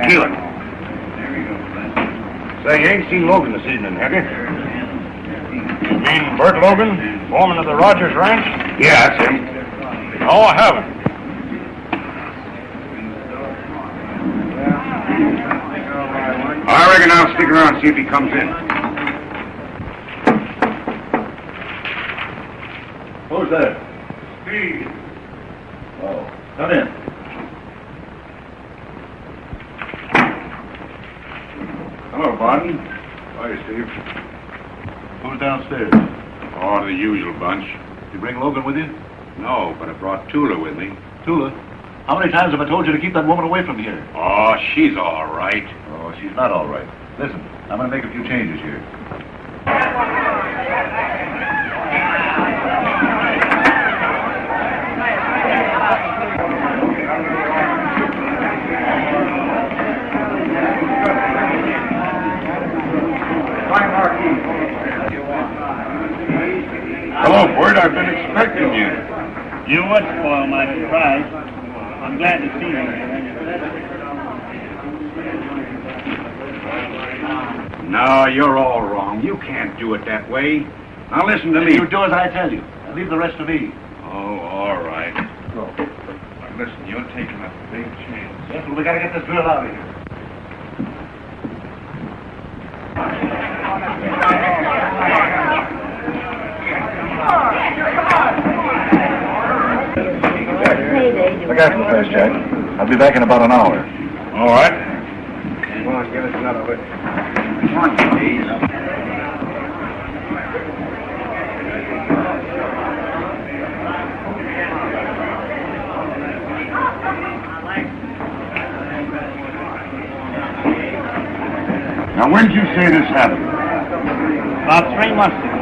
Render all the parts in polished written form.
Keelan. Say, you ain't seen Logan this evening, have you? You mean Bert Logan, foreman of the Rogers Ranch? Yeah, that's him. No, I haven't. I reckon I'll stick around and see if he comes in. Who's there? Steve. Oh, come in. Hello, Barton. Hi, Steve. Who's downstairs? Oh, the usual bunch. Did you bring Logan with you? No, but I brought Tula with me. Tula? How many times have I told you to keep that woman away from here? Oh, she's all right. Oh, she's not all right. Listen, I'm going to make a few changes here. Hello, Bert. I've been expecting you. You would spoil my surprise. I'm glad to see you. No, you're all wrong. You can't do it that way. Now listen to me. You do as I tell you. And leave the rest to me. Oh, all right. Go. But listen, you're taking a big chance. Yes, well, we got to get this girl out of here. Look after the place, Jack. I'll be back in about an hour. All right. Come on, give us another whip. Come on, please. Now, when did you say this happened? About 3 months ago.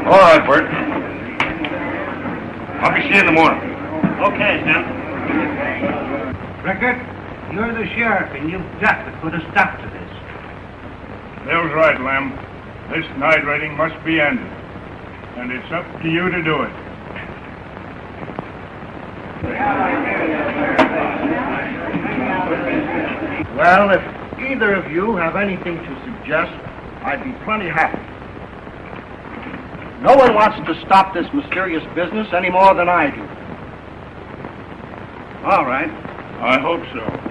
All right, Bert. I'll be seeing you in the morning. Okay, Sam. Rickard, you're the sheriff, and you've got to put a stop to this. Bill's right, Lem. This night raiding must be ended. And it's up to you to do it. Well, if either of you have anything to suggest, I'd be plenty happy. No one wants to stop this mysterious business any more than I do. All right. I hope so.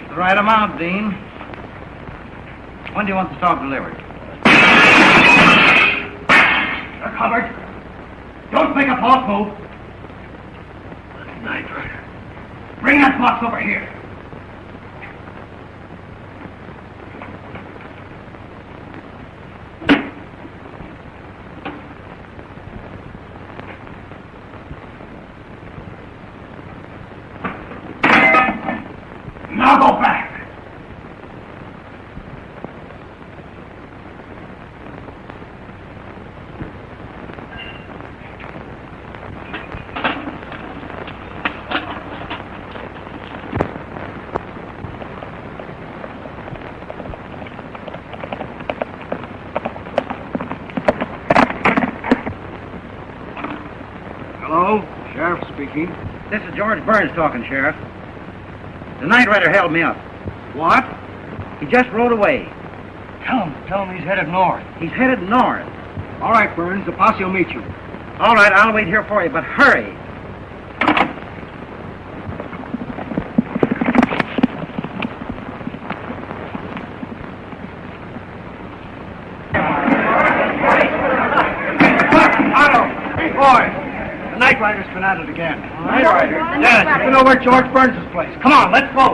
The right amount, Dean. When do you want the dog delivered? You're covered. Don't make a false move. Night Rider. Bring that box over here. Now go back. Hello, Sheriff speaking. This is George Burns talking, Sheriff. The night rider held me up. What? He just rode away. Tell him he's headed north. He's headed north. All right, Burns, the posse will meet you. All right, I'll wait here for you, but hurry. Boy, the night rider's been at it again. Night rider? Yes, he's been over at George Burns' place. Come on, let's go.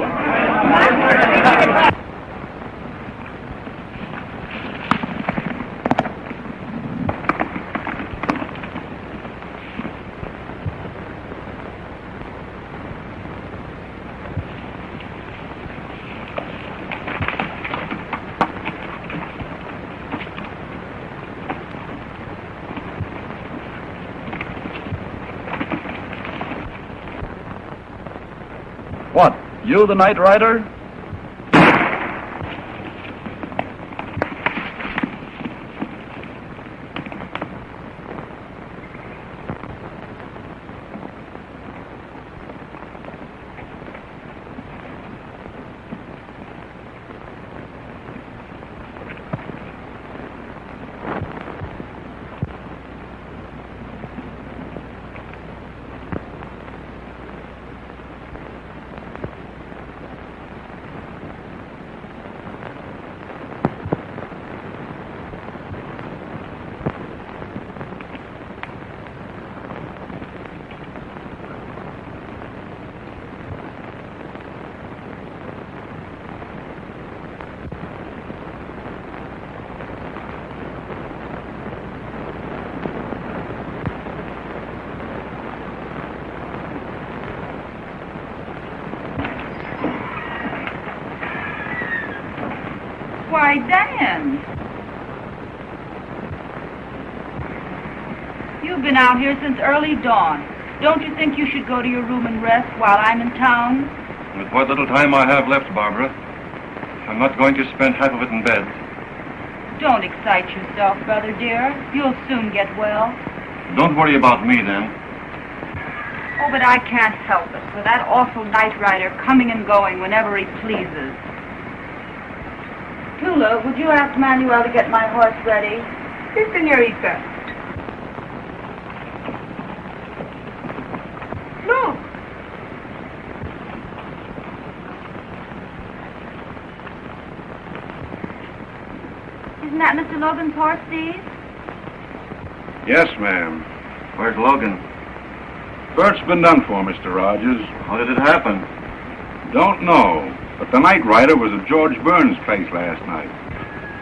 You the night rider? Why, Dan. You've been out here since early dawn. Don't you think you should go to your room and rest while I'm in town? With what little time I have left, Barbara, I'm not going to spend half of it in bed. Don't excite yourself, brother dear. You'll soon get well. Don't worry about me, then. Oh, but I can't help it, for that awful night rider coming and going whenever he pleases. Tula, would you ask Manuel to get my horse ready? Si, señorita. Look. Isn't that Mr. Logan's horse, Steve? Yes, ma'am. Where's Logan? Bert's been done for, Mr. Rogers. How did it happen? Don't know, but the night rider was at George Burns' place last night.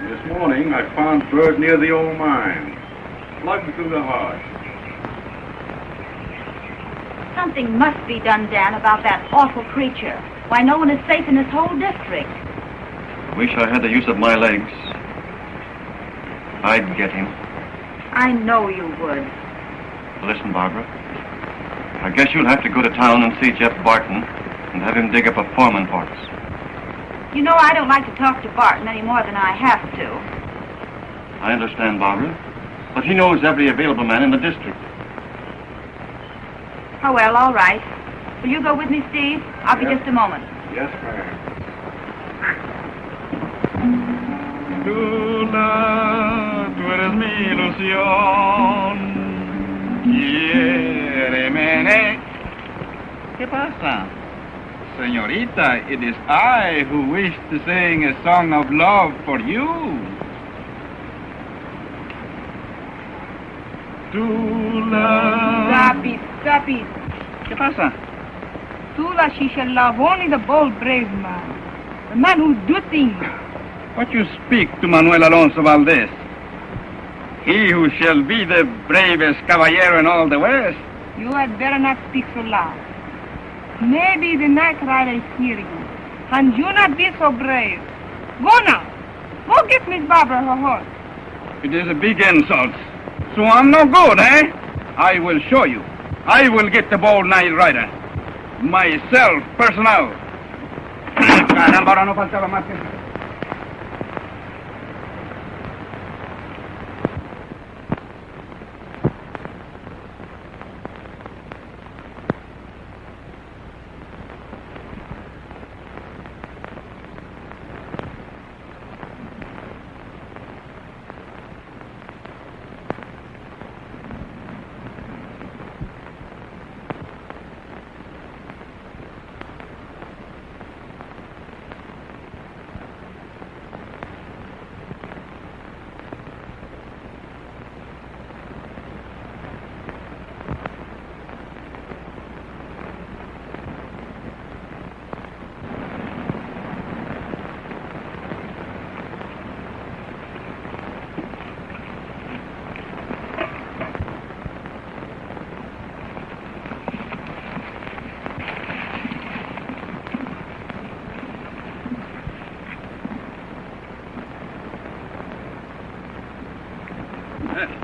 This morning, I found Bert near the old mine, slugged through the heart. Something must be done, Dan, about that awful creature. Why, no one is safe in this whole district. I wish I had the use of my legs. I'd get him. I know you would. Listen, Barbara. I guess you'll have to go to town and see Jeff Barton and have him dig up a foreman for us. You know, I don't like to talk to Barton any more than I have to. I understand, Barbara. But he knows every available man in the district. Oh, well, all right. Will you go with me, Steve? I'll be just a moment. Yes, ma'am. Tula, tú eres mi ilusión. Quiéreme. ¿Qué pasa? Señorita, it is I who wish to sing a song of love for you. Tula. Stop it, stop it. ¿Qué pasa? Tula, she shall love only the bold, brave man. The man who do things. What you speak to Manuel Alonso Valdez? He who shall be the bravest caballero in all the West. You had better not speak so loud. Maybe the night rider is hearing you. And you not be so brave. Go now. Go get Miss Barbara her horse. It is a big insult. So I'm no good, eh? I will show you. I will get the bold night rider. Myself, personal. Caramba, ahora no faltaba más que...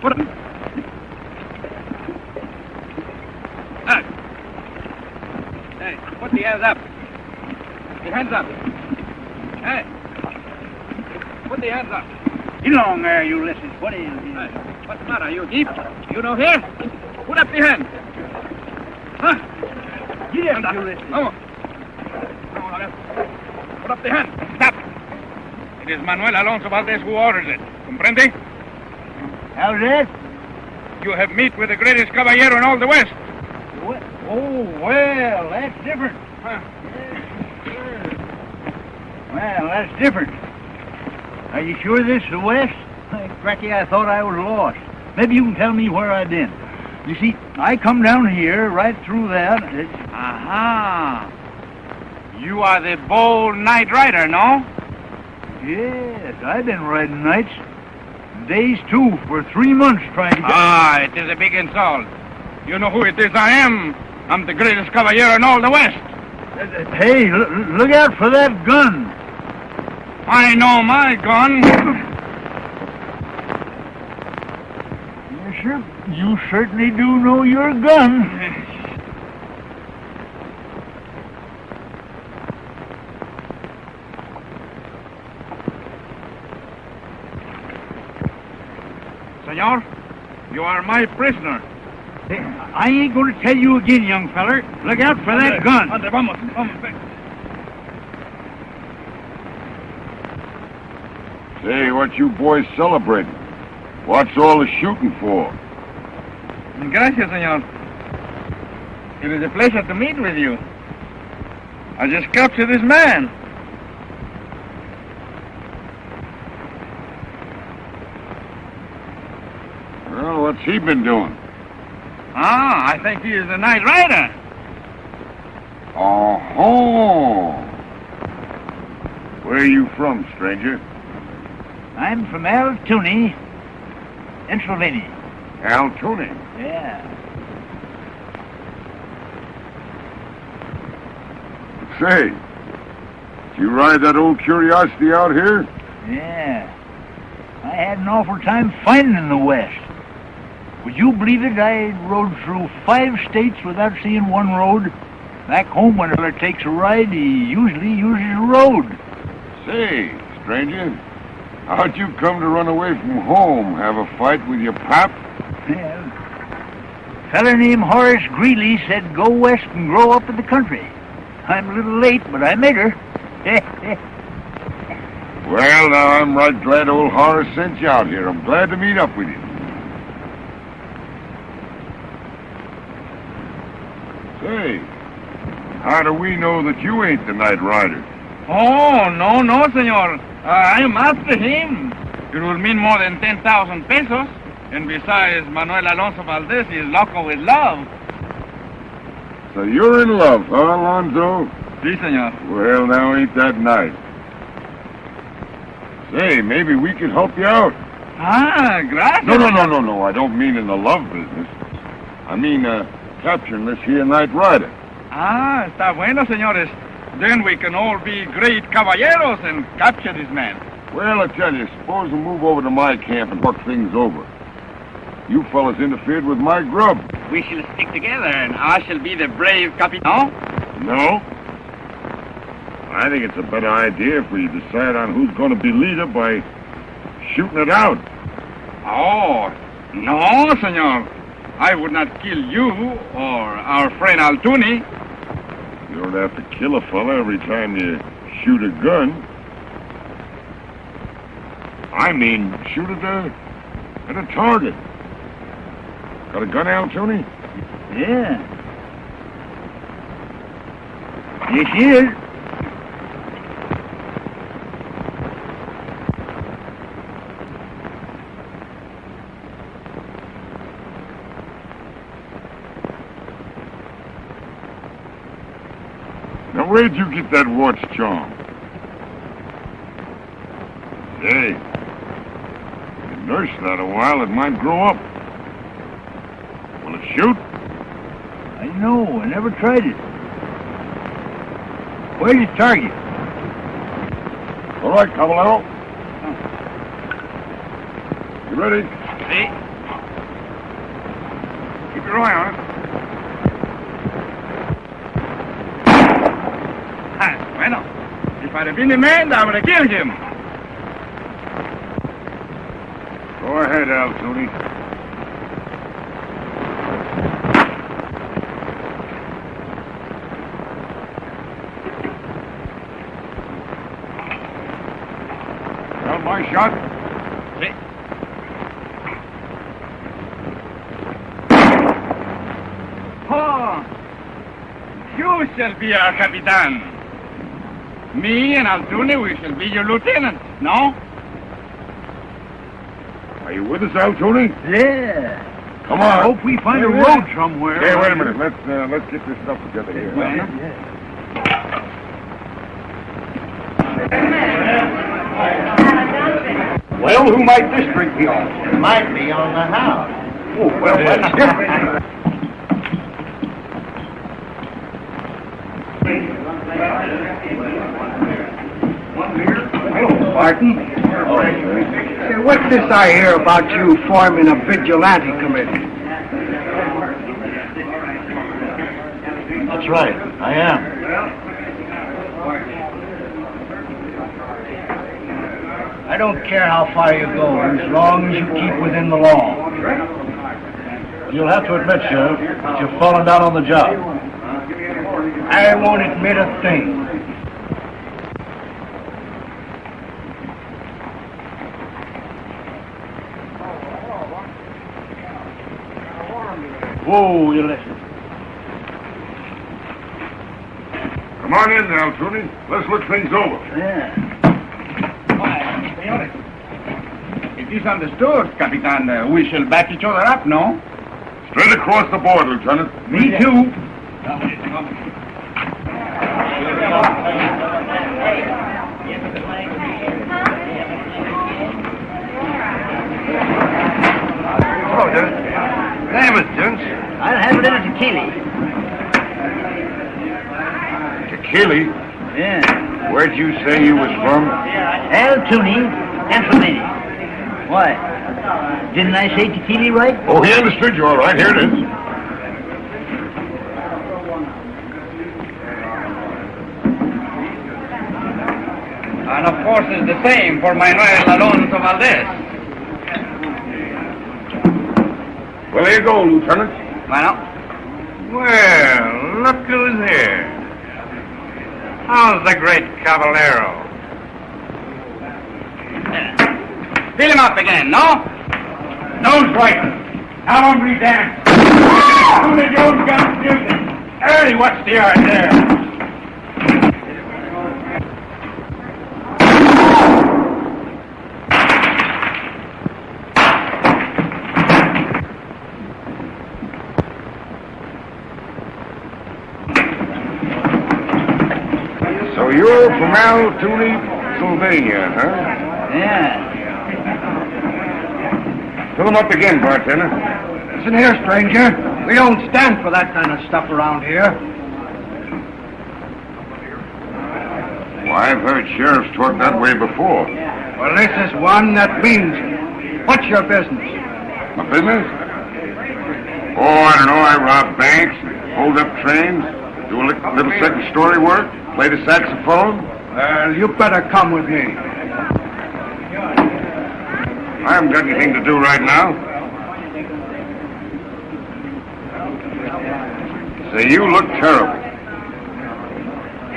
Put it. Hey, put the hands up. The hands up. Hey. Put the hands up. Get along there, Ulysses. What is it? Hey, what's the matter? You deep? You no here? Put up the hand. Huh? Get up, Ulysses. Vamos. Vamos a ver. Put up the hand. Stop. It is Manuel Alonso Valdez who orders it. Comprende? How's that? You have met with the greatest caballero in all the West. What? Oh, well, that's different. Huh? Well, that's different. Are you sure this is the West? Cracky, I thought I was lost. Maybe you can tell me where I've been. You see, I come down here, right through that. Aha. You are the bold night rider, no? Yes, I've been riding nights. Days, too, for 3 months trying to get... Ah, it is a big insult. You know who it is I am. I'm the greatest caballero in all the West. Hey, look out for that gun. I know my gun. Yes, sir. You certainly do know your gun. Senor, you are my prisoner. Hey, I ain't going to tell you again, young feller. Look out for that gun. Ande, vamos, vamos. Say, what you boys celebrating? What's all the shooting for? Gracias, senor. It is a pleasure to meet with you. I just captured this man. Well, what's he been doing? Ah, I think he is the night rider. Oh-ho! Where are you from, stranger? I'm from Altoona, Pennsylvania. Altoona. Yeah. Say, did you ride that old curiosity out here? Yeah. I had an awful time finding the West. Would you believe it? I rode through 5 states without seeing one road. Back home, when a fella takes a ride, he usually uses a road. Say, stranger, how'd you come to run away from home? Have a fight with your pap? Well, a fella named Horace Greeley said go west and grow up in the country. I'm a little late, but I made her. Well, now, I'm right glad old Horace sent you out here. I'm glad to meet up with you. Say, how do we know that you ain't the night rider? Oh, no, senor. I'm after him. It will mean more than 10,000 pesos. And besides, Manuel Alonso Valdez is loco with love. So you're in love, huh, Alonzo? Si, senor. Well, now, ain't that nice? Say, maybe we could help you out. Ah, gracias. No, I don't mean in the love business. I mean, capturing this here night rider. Ah, está bueno, señores. Then we can all be great caballeros and capture this man. Well, I tell you, suppose we move over to my camp and talk things over. You fellas interfered with my grub. We shall stick together, and I shall be the brave capitan. No? I think it's a better idea if we decide on who's going to be leader by shooting it out. Oh, no, senor. I would not kill you or our friend Altoona. You don't have to kill a fella every time you shoot a gun. I mean, shoot at a target. Got a gun, Altoona? Yeah. Yes, he is. Now, where'd you get that watch charm? Hey, you nursed that a while, it might grow up. Will it shoot? I know, I never tried it. Where's your target? All right, Caballero. You ready? See? Keep your eye on it. Ah, bueno. If I'd have been a man, I would have killed him. Go ahead, Al Tooney. Well, my shot? See? Oh! You shall be our Capitan. Me and Altune, we shall be your lieutenant, no? Are you with us, Al Tooney? Yeah. Come on. I hope we find a road somewhere. Hey, wait a minute. Let's get this stuff together here. Well, who might this drink be on? It might be on the house. Oh, well, that's different. Hello, Martin. Say, what's this I hear about you forming a vigilante committee? That's right, I am. I don't care how far you go, as long as you keep within the law. You'll have to admit, Sheriff, that you've fallen down on the job. I won't admit a thing. Whoa, you listen. Come on in, Al Tooney. Let's look things over. Yeah. It is understood, Capitan. We shall back each other up, no? Straight across the board, Lieutenant. Me too. Hello, Dennis. Hey, Miss Jones. I'll have a little tequila. Tequila? Yeah. Where'd you say you was from? Altoony, Pennsylvania. Why? Didn't I say tequila right? Oh, he understood you all right. Here it is. And of course it's the same for Manuel Alonso Valdez. Well, there you go, Lieutenant. Bueno. Well, look who's here. How's the great Caballero? Fill him up again, no? Nose right. Now hombre dance. Who the Jones got music? Early, what's the yard there? So you're from Altoony, Pennsylvania, huh? Yeah. Fill them up again, bartender. Listen here, stranger. We don't stand for that kind of stuff around here. Well, I've heard sheriffs talk that way before. Well, this is one that means it. What's your business? My business? Oh, I don't know. I rob banks, hold up trains, do a little second-story work, play the saxophone. Well, you better come with me. I haven't got anything to do right now. Say, you look terrible.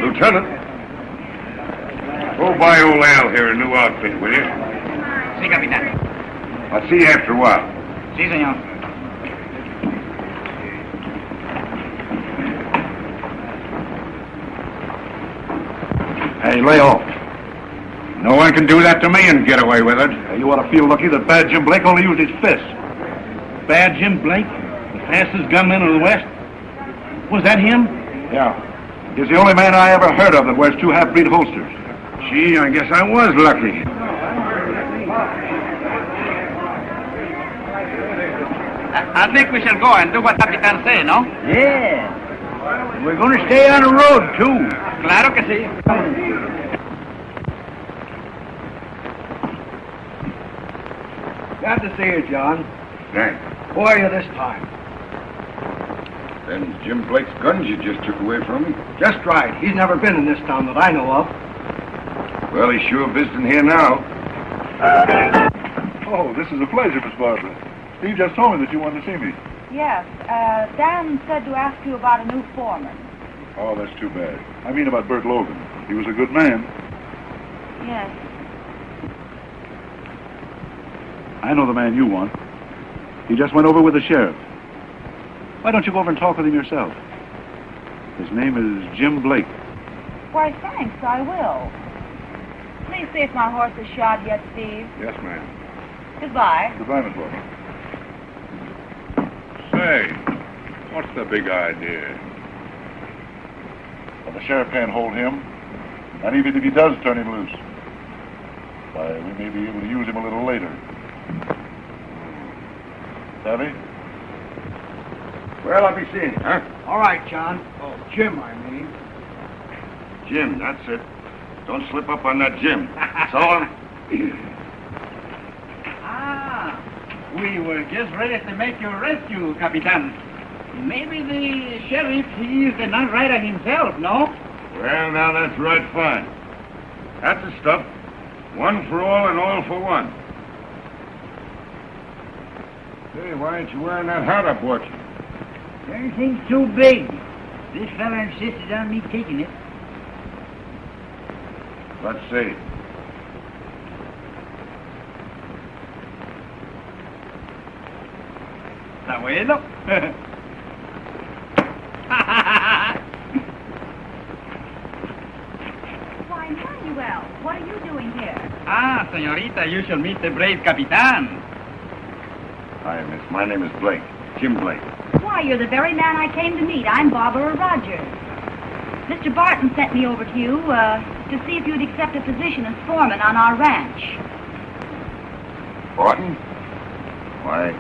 Lieutenant, go buy old Al here a new outfit, will you? Sí, Capitan. I'll see you after a while. Sí, señor. Hey, lay off. No one can do that to me and get away with it. You ought to feel lucky that Bad Jim Blake only used his fists. Bad Jim Blake? The fastest gunman of the West? Was that him? Yeah. He's the only man I ever heard of that wears two half-breed holsters. Gee, I guess I was lucky. I think we shall go and do what Capitan say, no? Yeah. We're going to stay on the road, too. Claro que sí. Glad to see you, John. Thanks. Who are you this time? Then Jim Blake's guns you just took away from me? Just right. He's never been in this town that I know of. Well, he's sure visiting here now. Oh, this is a pleasure, Miss Barbara. Steve just told me that you wanted to see me. Yes, Dan said to ask you about a new foreman. Oh, that's too bad. I mean about Bert Logan. He was a good man. Yes. I know the man you want. He just went over with the sheriff. Why don't you go over and talk with him yourself? His name is Jim Blake. Why, thanks, I will. Please see if my horse is shod yet, Steve. Yes, ma'am. Goodbye. Goodbye, Miss Barbara. Say, what's the big idea? Well, the sheriff can't hold him. And even if he does turn him loose, why, we may be able to use him a little later. Savvy? Well, I'll be seeing you, huh? All right, John. Oh, Jim, I mean. Jim, that's it. Don't slip up on that Jim. So long. We were just ready to make your rescue, Capitan. Maybe the sheriff, he is the night rider himself, no? Well, now that's right fine. That's the stuff. One for all and all for one. Hey, why ain't you wearing that hat I bought you? Everything's too big. This fella insisted on me taking it. Let's see. Está bueno. Why, Manuel, what are you doing here? Señorita, you shall meet the brave Capitan. Hi, miss. My name is Blake. Jim Blake. Why, you're the very man I came to meet. I'm Barbara Rogers. Mr. Barton sent me over to you to see if you'd accept a position as foreman on our ranch. Barton? Why,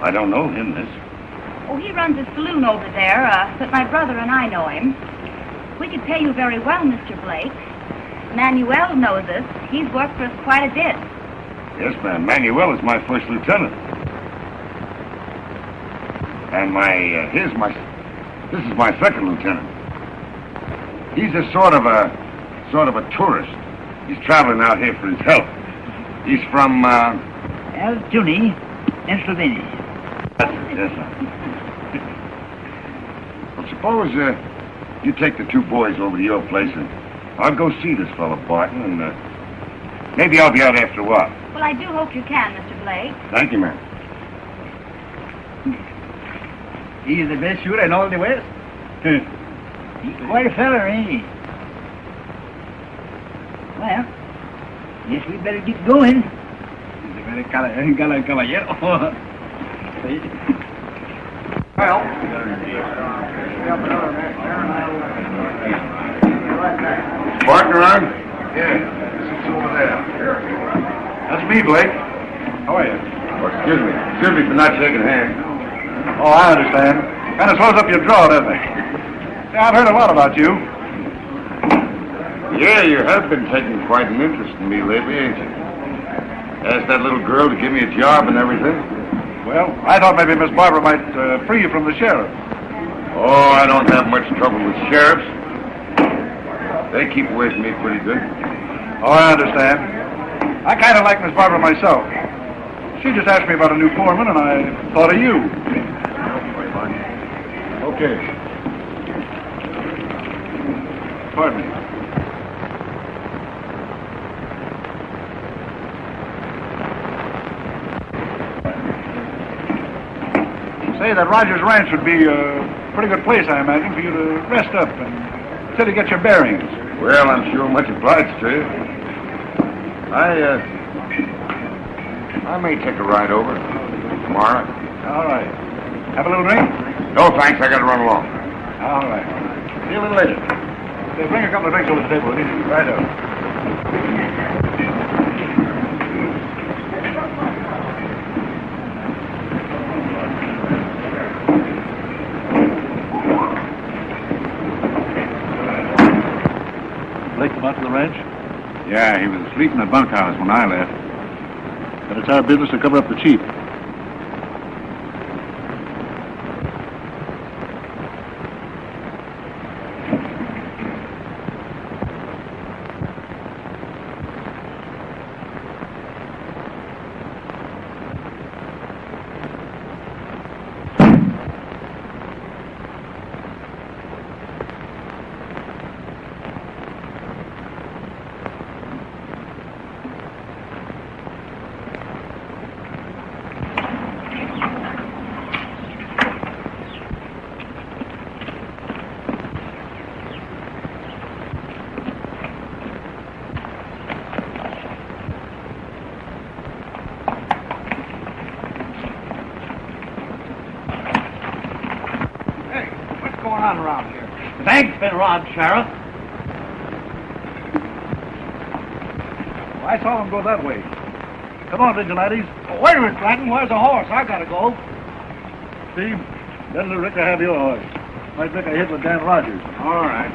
I don't know him, miss. Oh, he runs a saloon over there, but my brother and I know him. We could pay you very well, Mr. Blake. Manuel knows us. He's worked for us quite a bit. Yes, ma'am. Manuel is my first lieutenant. And this is my second lieutenant. He's a sort of a tourist. He's traveling out here for his health. He's from, Altoona, Pennsylvania. Yes, sir. Well, suppose, you take the two boys over to your place and I'll go see this fellow Barton and, maybe I'll be out after a while. Well, I do hope you can, Mr. Blake. Thank you, ma'am. He's the best shooter in all the West. He's quite a feller, ain't he? Well, guess we better get going. He's a very caballero. Well, Barton around? Yeah, this is over there. That's me, Blake. How are you? Oh, excuse me. Excuse me for not shaking hands. Oh, I understand. Kind of slows up your draw, doesn't it? Yeah, I've heard a lot about you. Yeah, you have been taking quite an interest in me lately, ain't you? Asked that little girl to give me a job and everything. Well, I thought maybe Miss Barbara might free you from the sheriff. Oh, I don't have much trouble with sheriffs. They keep away from me pretty good. Oh, I understand. I kind of like Miss Barbara myself. She just asked me about a new foreman, and I thought of you. Okay. Pardon me. Say, that Rogers Ranch would be a pretty good place, I imagine, for you to rest up until you get your bearings. Well, I'm sure much obliged to you. I may take a ride over tomorrow. All right. Have a little drink? No, thanks. I got to run along. All right. See you a little later. Say, bring a couple of drinks over to the table, will you? Right up. Blake come out to the ranch? Yeah, he was asleep in the bunkhouse when I left. And it's our business to cover up the chief. robbed, Sheriff. I saw him go that way. Come on, vigilantes. Oh, wait a minute, Bratton. Where's the horse? I gotta go. Steve, let little Ricker have your horse. Might make a hit with Dan Rogers. All right.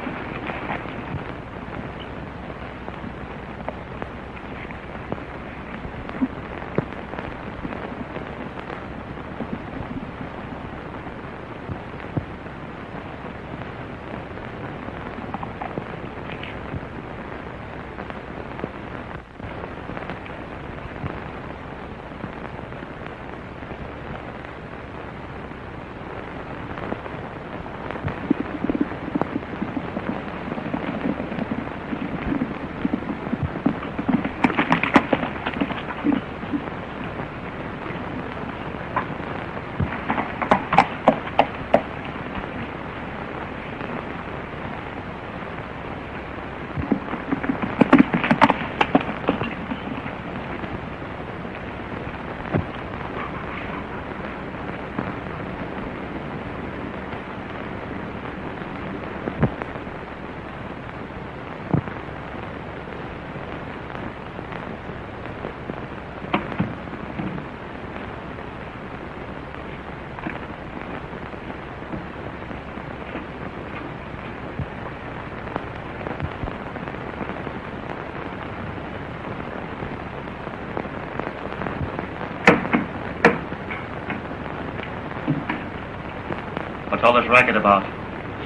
What's all this racket about?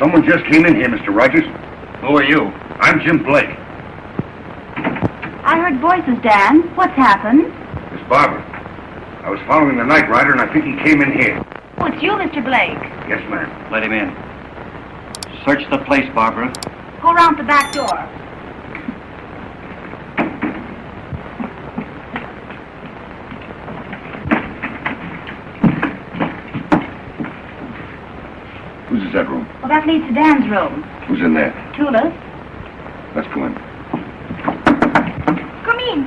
Someone just came in here, Mr. Rogers. Who are you? I'm Jim Blake. I heard voices, Dan. What's happened? Miss Barbara. I was following the night rider, and I think he came in here. Oh, it's you, Mr. Blake. Yes, ma'am. Let him in. Search the place, Barbara. Go around the back door. Whose is that room? Well, that leads to Dan's room. Who's in there? Tula's. Let's go in. Come in.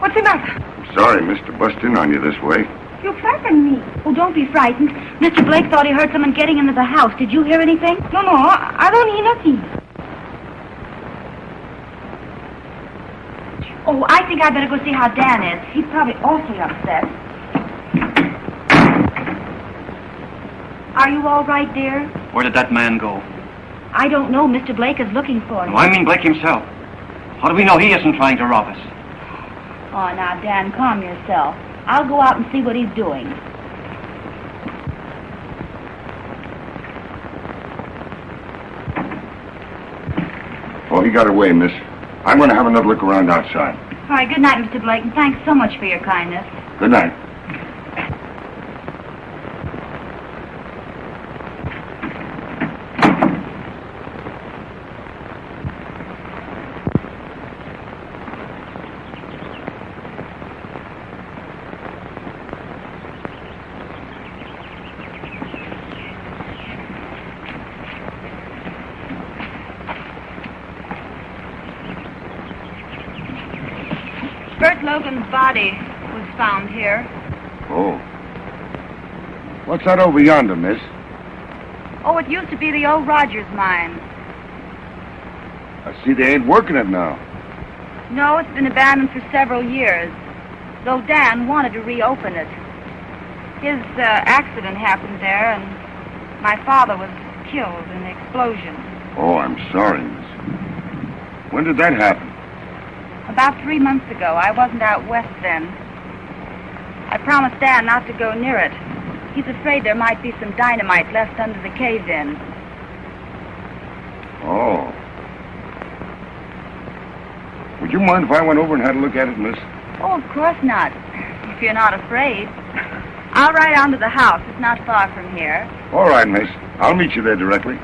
What's the matter? I'm sorry, Mr. Bust in on you this way. You frightened me. Oh, don't be frightened. Mr. Blake thought he heard someone getting into the house. Did you hear anything? No, I don't hear nothing. Oh, I think I better go see how Dan is. He's probably awfully upset. Are you all right, dear? Where did that man go? I don't know. Mr. Blake is looking for him. No, I mean Blake himself. How do we know he isn't trying to rob us? Oh, now, Dan, calm yourself. I'll go out and see what he's doing. Oh, he got away, miss. I'm going to have another look around outside. All right, good night, Mr. Blake, and thanks so much for your kindness. Good night. Bert Logan's body was found here. Oh. What's that over yonder, miss? Oh, it used to be the old Rogers mine. I see they ain't working it now. No, it's been abandoned for several years, though Dan wanted to reopen it. His accident happened there, and my father was killed in the explosion. Oh, I'm sorry, miss. When did that happen? About 3 months ago. I wasn't out west then. I promised Dan not to go near it. He's afraid there might be some dynamite left under the cave-in. Oh. Would you mind if I went over and had a look at it, miss? Oh, of course not, if you're not afraid. I'll ride on to the house. It's not far from here. All right, miss. I'll meet you there directly.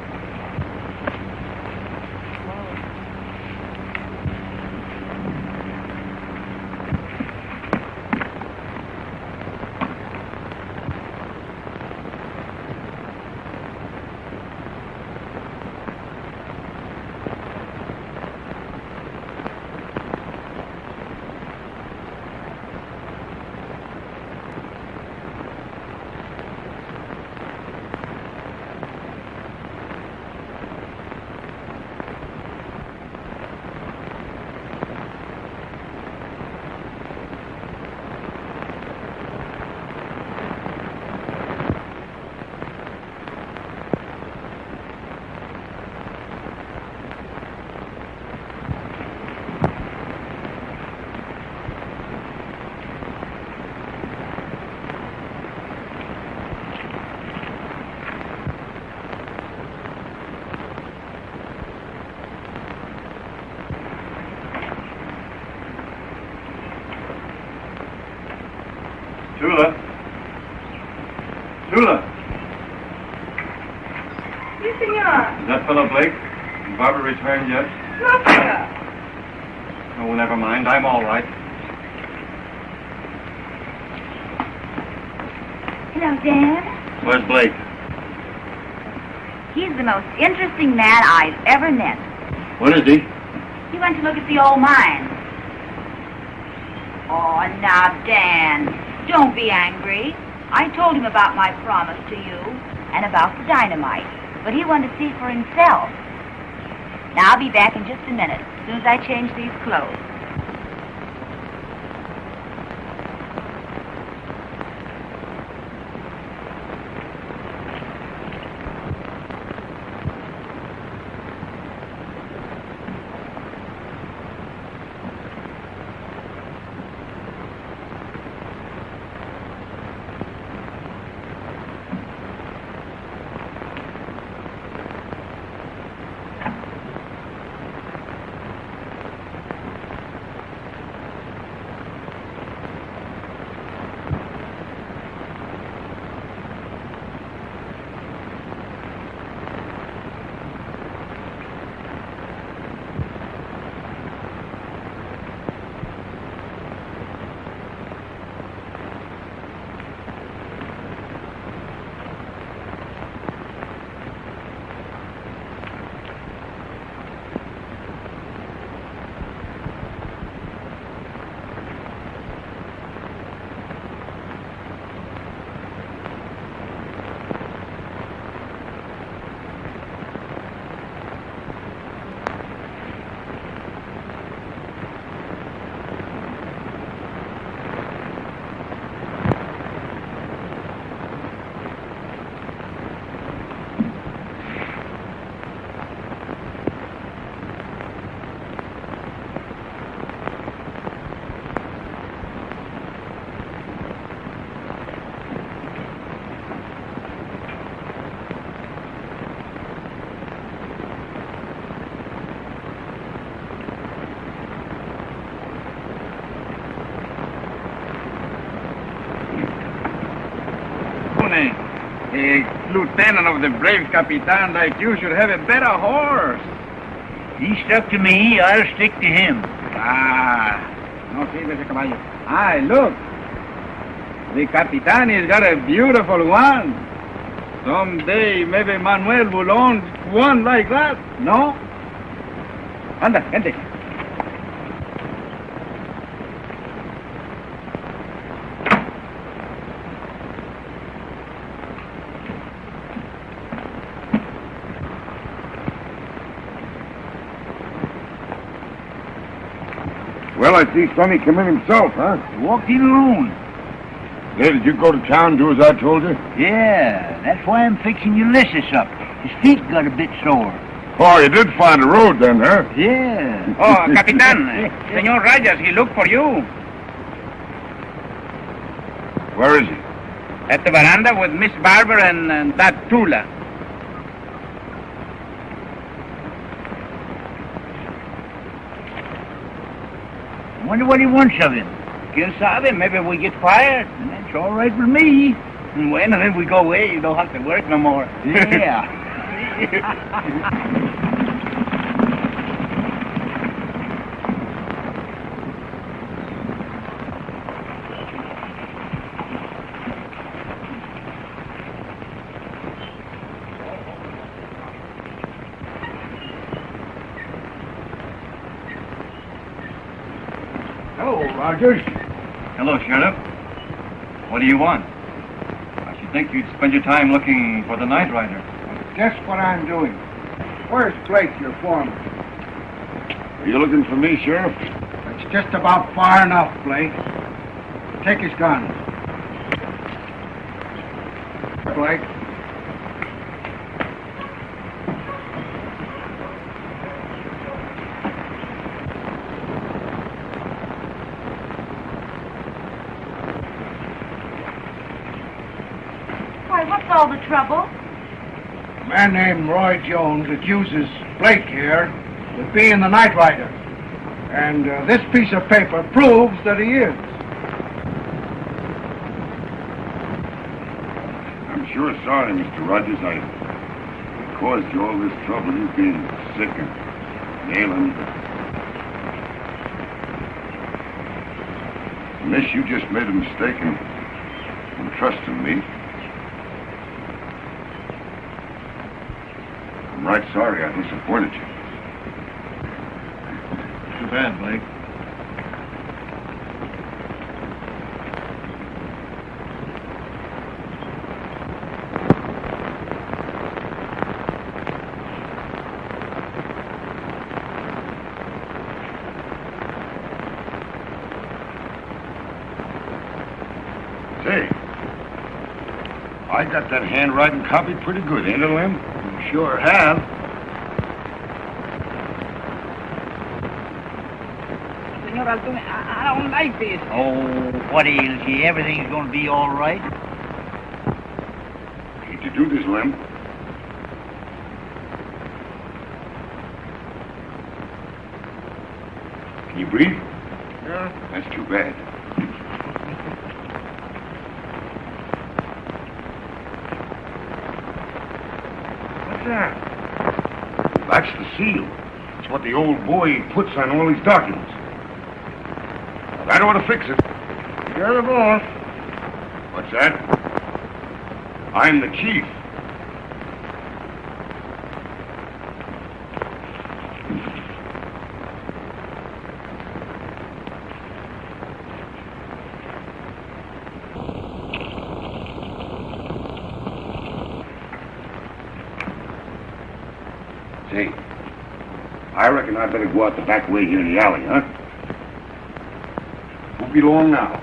Tula. Tula. Si, senor. Is that fellow Blake? Has Barbara returned yet? No, sir. Oh, never mind. I'm all right. Hello, Dan. Where's Blake? He's the most interesting man I've ever met. What is he? He went to look at the old mine. Oh, now, Dan, don't be angry. I told him about my promise to you and about the dynamite, but he wanted to see for himself. Now, I'll be back in just a minute, as soon as I change these clothes. A lieutenant of the brave Capitan like you should have a better horse. He stuck to me, I'll stick to him. Ah, no sirve ese caballo. Ah, look. The Capitan has got a beautiful one. Someday, maybe Manuel will own one like that, no? Anda, gente. Well, I see Sonny come in himself, huh? He walked in alone. Yeah, did you go to town and do as I told you? Yeah, that's why I'm fixing Ulysses up. His feet got a bit sore. Oh, you did find a road then, huh? Yeah. Oh, Capitan, Senor Rayas, he looked for you. Where is he? At the veranda with Miss Barbara and that Tula. I wonder what he wants of him. Quien sabe, maybe we get fired. And that's all right with me. Bueno, then we go away. You don't have to work no more. Yeah. Hello, Rogers. Hello, Sheriff. What do you want? I should think you'd spend your time looking for the night rider. Guess what I'm doing. Where's Blake, your foreman? Are you looking for me, Sheriff? It's just about far enough, Blake. Take his gun. Blake. Why, what's all the trouble? A man named Roy Jones accuses Blake here with being the night rider. And this piece of paper proves that he is. I'm sure sorry, Mr. Rogers. I caused you all this trouble. You've been sick and ailing. Miss, you just made a mistake in trusting me. I'm right sorry I disappointed you. Too bad, Blake. Say, I got that handwriting copy pretty good, ain't it, Lem? You sure have. Senor Altuna, I don't like this. Oh, what ails you? Everything's going to be all right. Hate to do this, Lem. Can you breathe? Yeah. That's too bad. That's the seal. It's what the old boy puts on all these documents. Well, that ought to fix it. You're the boss. What's that? I'm the chief. Say, I reckon I better go out the back way here in the alley, huh? Won't be long now.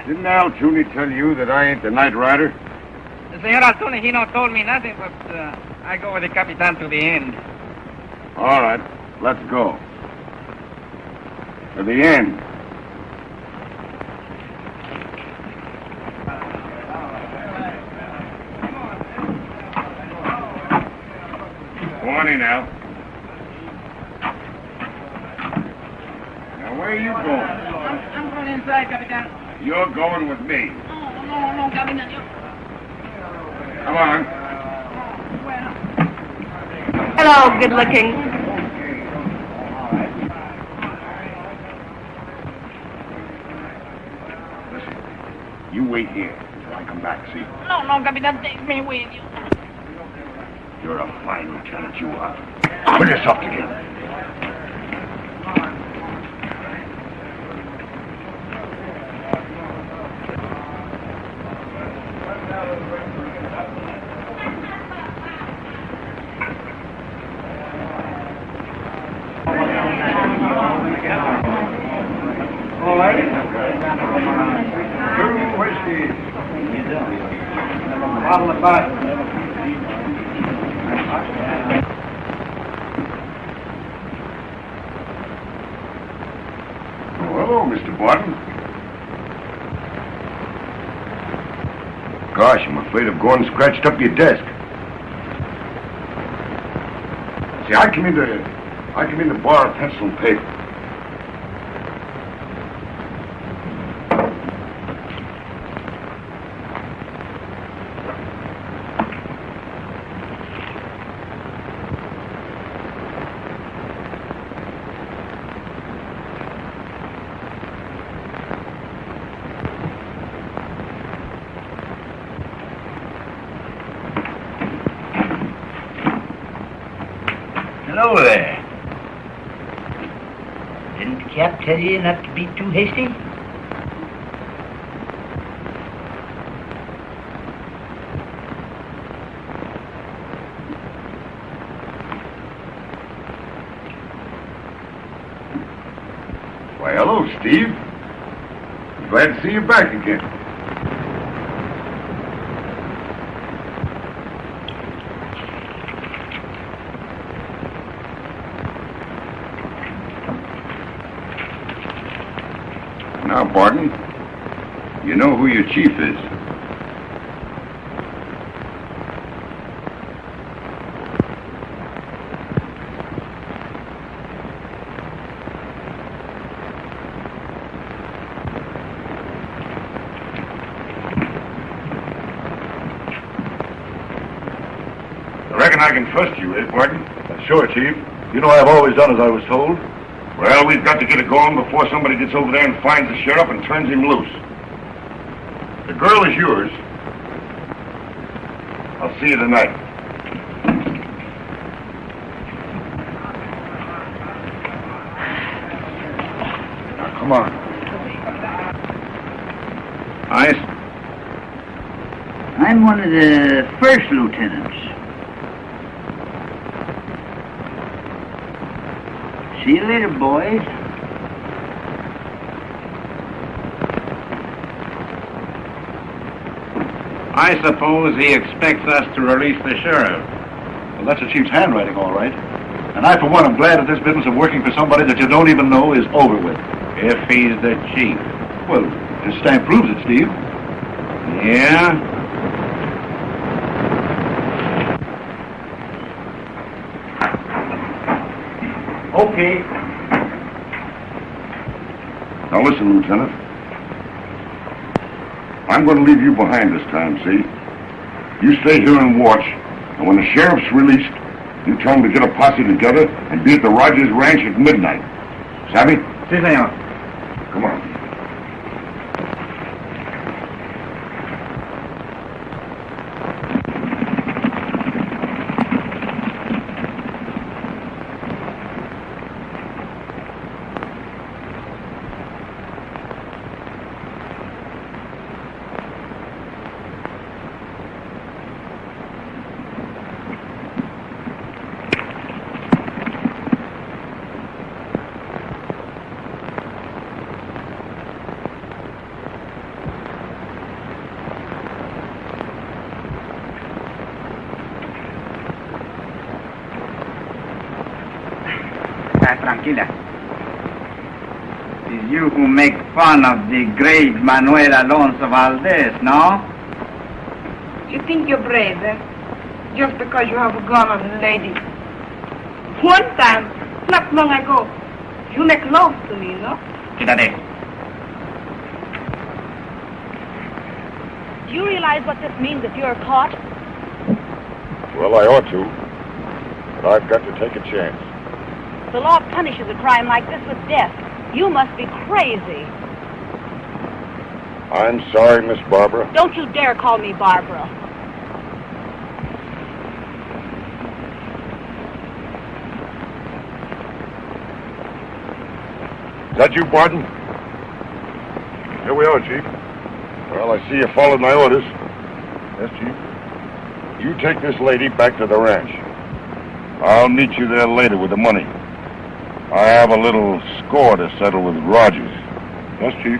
Didn't Al Tooney tell you that I ain't the night rider? Senor Altuna, he not told me nothing, but I go with the Capitan to the end. All right, let's go. To the end. Morning, Al. Now, where are you going? I'm going inside, Capitan. You're going with me. No, Capitan. Come on. Hello, good looking. Listen, you wait here until I come back, see? No, Capitan, take me with you. You're a fine lieutenant, you are. Pull yourself together. Bottle of vodka. Oh, hello, Mr. Barton. Gosh, I'm afraid of going scratched up your desk. See, I come in to borrow a pencil and paper. Hello there. Didn't the Cap tell you not to be too hasty? Why, hello, Steve. Glad to see you back again. Now, Barton, you know who your chief is. reckon I can trust you, eh, Barton? Sure, Chief. You know I've always done as I was told. Well, we've got to get it going before somebody gets over there and finds the sheriff and turns him loose. The girl is yours. I'll see you tonight. Now, come on. I'm one of the first lieutenants. See you later, boys. I suppose he expects us to release the sheriff. Well, that's the Chief's handwriting, all right. And I, for one, am glad that this business of working for somebody that you don't even know is over with. If he's the chief. Well, his stamp proves it, Steve. Yeah? Okay. Now listen, Lieutenant. I'm going to leave you behind this time, see? You stay here and watch, and when the sheriff's released, you tell him to get a posse together and be at the Rogers Ranch at midnight. Savvy? Si, senor. Come on. Tranquila. It's you who make fun of the great Manuel Alonso Valdez, no? You think you're brave, eh? Just because you have a gun on a lady. One time, not long ago, you make love to me, no? Quítate. Do you realize what this means if you're caught? Well, I ought to, but I've got to take a chance. The law punishes a crime like this with death. You must be crazy. I'm sorry, Miss Barbara. Don't you dare call me Barbara. Is that you, Barton? Here we are, Chief. Well, I see you followed my orders. Yes, Chief. You take this lady back to the ranch. I'll meet you there later with the money. I have a little score to settle with Rogers. Yes, Chief.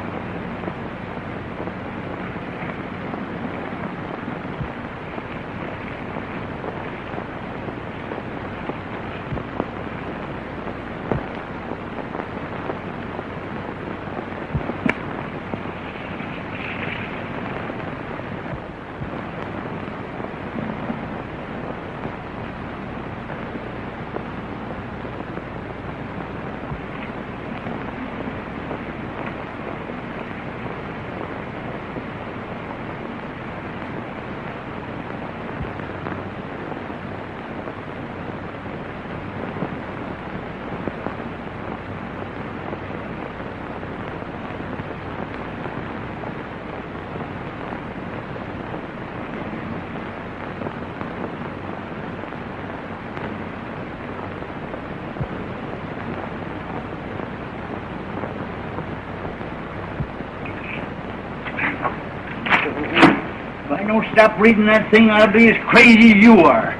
If I don't stop reading that thing, I'll be as crazy as you are.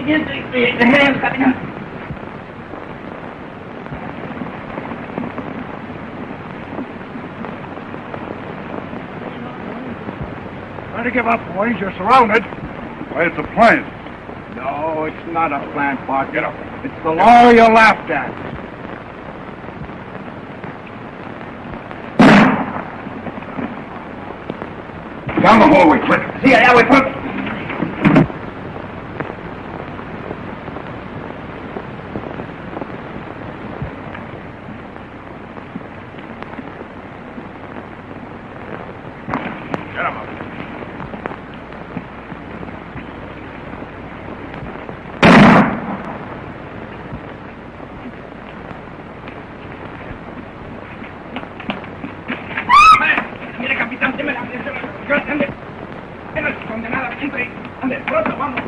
against the hands, Captain. Try to give up, boys. You're surrounded. Why, it's a plant. No, it's not a plant, Bart. Get up. It's the law you laughed at. Down the hallway, quick. See ya, yeah, we put. Get him up. Mire, capitán, deme la ande. Ande, condenada, entre. Ande, pronto, vamos.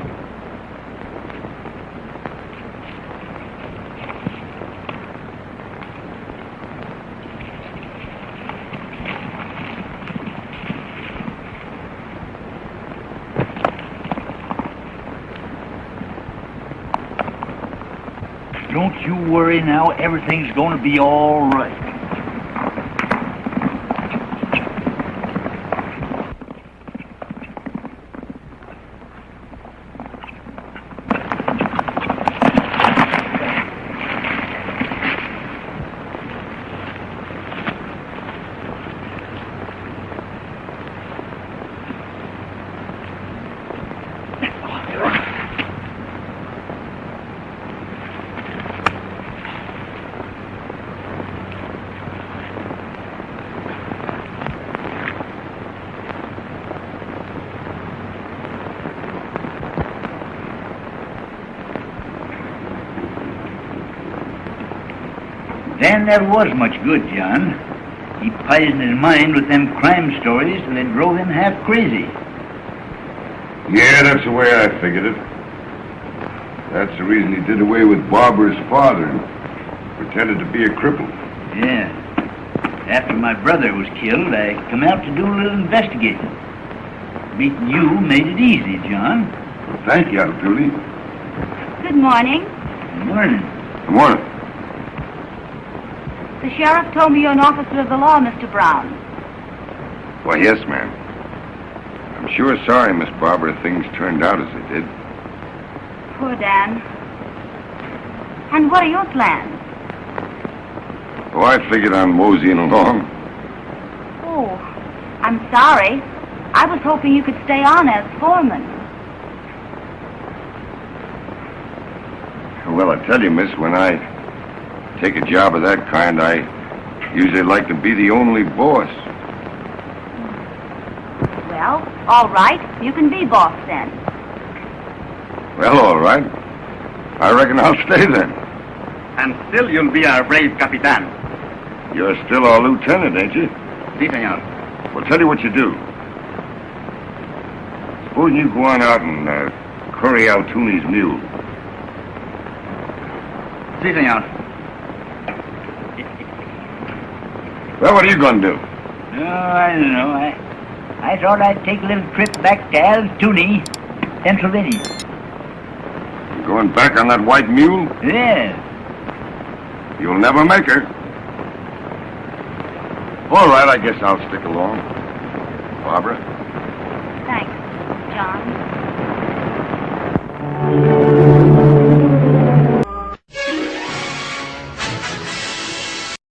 Don't you worry now. Everything's going to be all right. Dan never was much good, John. He poisoned his mind with them crime stories and they drove him half crazy. Yeah, that's the way I figured it. That's the reason he did away with Barbara's father and pretended to be a cripple. Yeah. After my brother was killed, I come out to do a little investigating. Meeting you made it easy, John. Well, thank you, Julie. Good morning. Good morning. Good morning. The sheriff told me you're an officer of the law, Mr. Brown. Why, yes, ma'am. I'm sure sorry, Miss Barbara, things turned out as they did. Poor Dan. And what are your plans? Oh, I figured on moseying along. Oh, I'm sorry. I was hoping you could stay on as foreman. Well, I tell you, miss, when I take a job of that kind, I usually like to be the only boss. Well, all right. You can be boss then. Well, all right. I reckon I'll stay then. And still you'll be our brave Capitan. You're still our lieutenant, ain't you? Si, senor. Well, tell you what you do. Suppose you go on out and curry out Tooney's mule. Si, senor. Well, what are you going to do? Oh, I don't know. I thought I'd take a little trip back to Tooney, Pennsylvania. You going back on that white mule? Yeah. You'll never make her. All right, I guess I'll stick along. Barbara? Thanks, John.